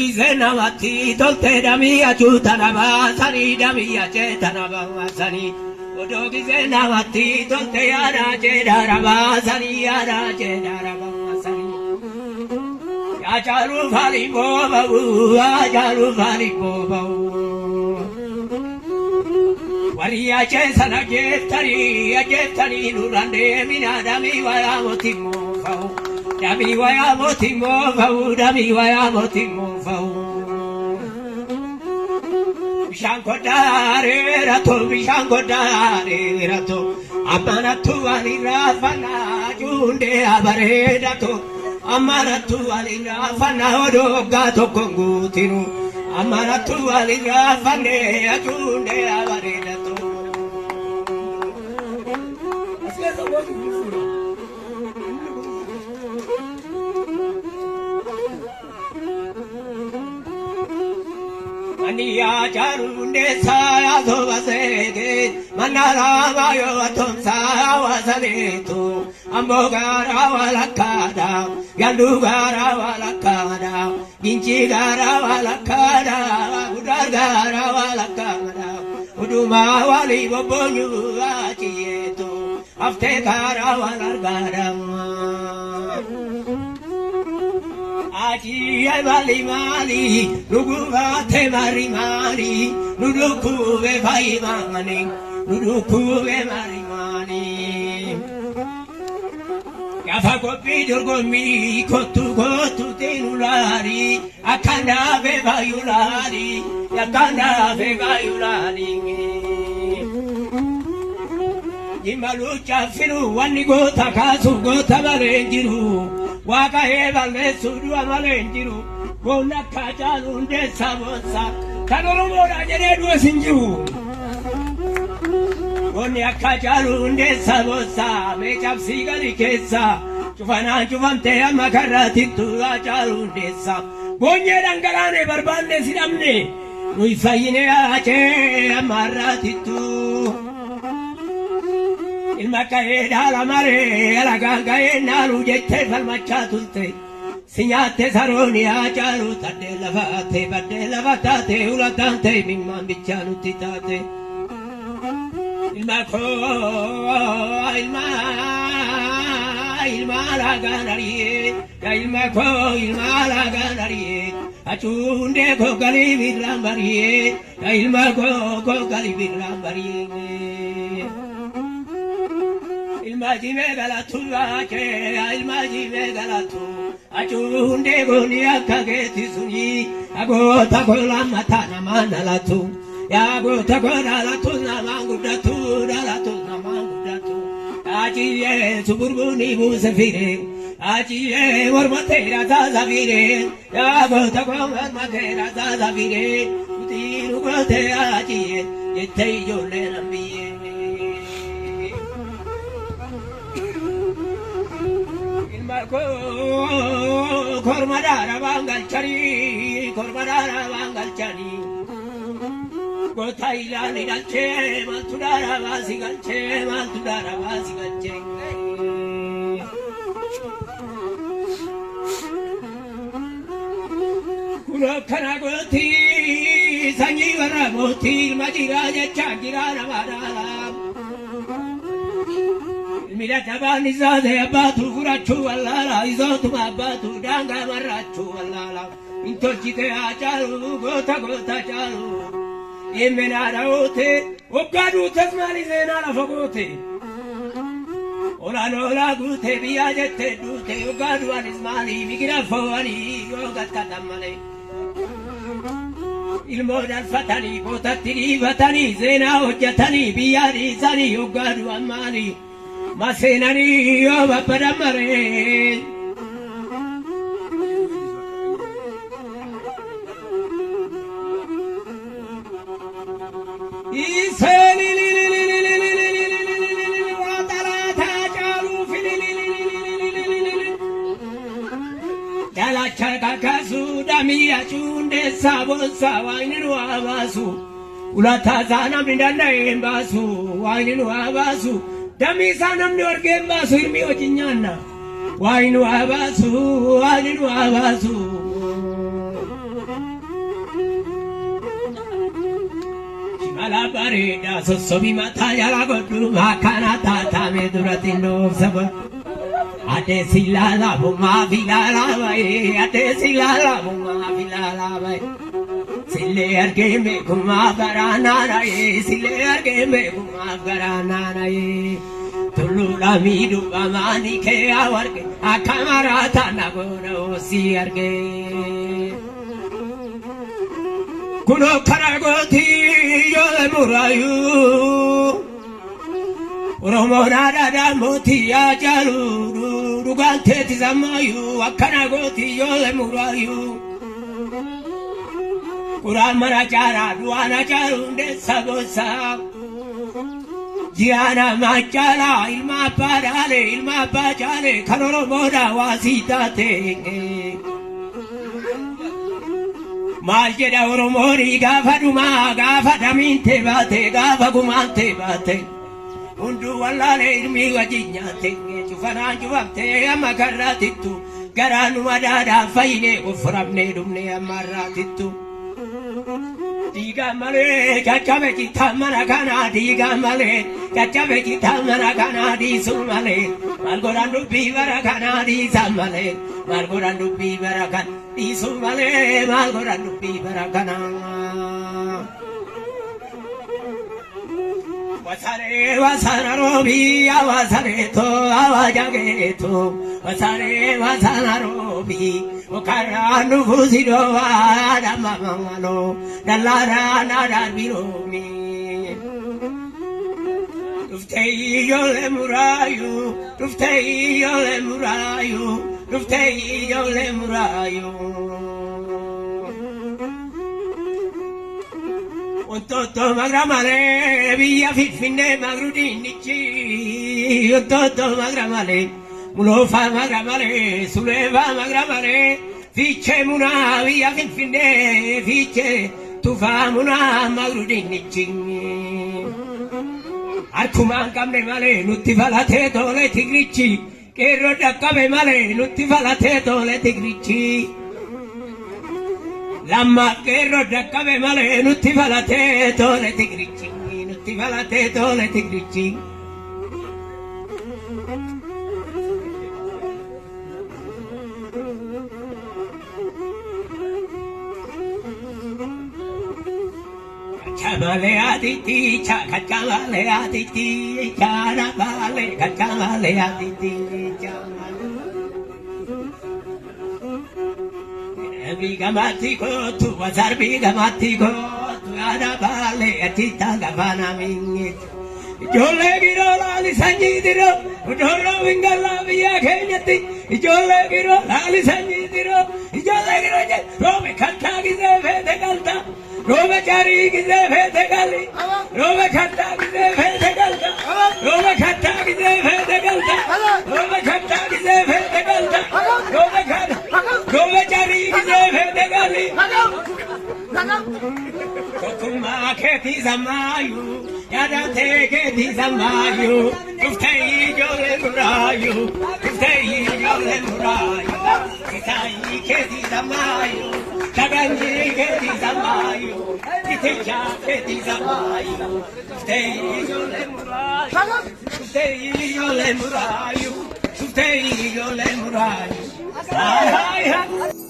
gizena batti tolte damia chutana basani damia chetana basani odo gizena batti tolte yara chedara basani yara chedara basani ya chalu fali bobu ya chalu fali bobu wariya chesana getari nurande mina dami waya motimo fau dami waya motimo fau dami waya motimo fau bishangodare rato amana tu ali rafana junde abare rato amana tu ali rafana odo gato kongutiru amana tu ali rafane junde abare rato Aniya charunde saya sobasege manara mayo atom saya wasanetu ambogara walakada yandugara walakada ginchigara walakada udargara walakada uduma wali bobonyu achietu aftekara walargara Aji bali mali, nuguva te mari mari, nudukuve vai mani, nudukuve mari mani. Yafa kopi jorgomi, kotu tenulari, akanda ve vayulari, yakanda ve vayulari. Jimalucha firu wani gota kasu gota barenjiru. Waka eva le sudu amalenjiru Gona kajalu nde sabosa Kanoro mora jere duwe sinjiru Gona kajalu nde sabosa Mechap sigari kesa Chufante amakarati tu ajalu nde sa Gonye dangarane barbande sidamne Nui fayine ache amarati tu Il macaeda la mare la galgaena rugette falmacciatulte signate saroni a ciaruta della vatate ulatante mimman biccianutitate il malaganarie il malaganarie acciunde con galivirlambarie il maco con galivirlambarie il magime galatu che il magime galatu acunde goni akageti suni agota kola matana manalatu ya agota kola latu na mangudatu dalatu na mangudatu ajiye suburbuni musafire ajiye warmatera zazavire ya agota kola warmatera zazavire utiru gote ajiye yetei jole nambiye Kormadara bangal chari Gotaila ni galche maltudara basi galche Kulo kana goti sanyi vara moti majira chagira namadala Mira tabani zade abatu furachu allala izotu abatu danga marachu allala intolchite achalu gota chalu emenara ote ogadu tasmali zenala fogote ola gute biajete dute ogadu anismali migira fowani yogatta tamale il modal fatani potatini vatani zena hojjatani biyari sani ogadu amali Masenani yo bapadamare Iseli watarata jaru Dala chaka kasu damia chunde sabo sawainu abasu Ulata zana mindanda embasu wainu abasu Dami sanam ni orgen basu irmi wainu abasu Malabarida sosobi mataya la godu makana tata me durati no sabo. Ate silala buma vilala vai, ate silala buma vilala vai. Sile arge me guma garana rai, sile arge me guma garana rai. Tulula midu amani ke awarge, akamara tana gora osi arge. Kuno karagoti yole murayu Romona da moti ajalu Rugante tizamayu Akanagoti yole murayu Kuramara jara duana jarunde sagosa Giana machala ilma parale ilma pajale Kanoro moda wasitate Maljeda oromori gafa duma gafa daminte bate gafa gumante bate Undu wallale ilmi wajinyate Chufana chufamte amakaratitu Garanu madada faine uframne dumne amaratitu Diga male chachabe chita manakana diga male chachabe chita manakana di sumale Malgorandu bivarakana di samale Malgorandu bivarakan di sumale Malgorandu bivarakana Wasare wasana robi awasare to awajage to Wasare wasana robi Okaranu fusido adamamano Dalara nada biromi Tuftei yole murayu Tuftei yole murayu Tuftei yole murayu Otto magramale via fifine magrudinici Otto magramale Mulofa magramale suleva magramale Fice muna via fifine fice tufa muna magrudinici Arkuman kamne male nutti falate dole tigrici Che roda kame male nutti falate dole tigrici Lamma che roda kame male nutti falate dole tigrici Nutti falate dole tigrici Cacciamale aditi, cacciamale aditi, carabale, cacciamale aditi, Biga matiko, tu wazar biga matiko, tu arabale, atita gavana mingit. Jole giro lali sanjidiro, udoro vingala via kenyati. Jole giro lali sanjidiro, jole giro je, rome khatta gize vede galta. Rome chari gize vede gali, Rome khatta gize vede galta, Rome khatta gize vede galta, Rome khatta gize vede galta, Rome chari gize vede gali. Kokuma keti zamayu, yada te keti zamayu, tuftei jole murayu, tuftei jole murayu, kitai keti zamayu. Kaganji keti zamayu, kiteja keti zamayu, tuftei yole murayu, tuftei yole murayu, tuftei yole murayu. Hai hai hai.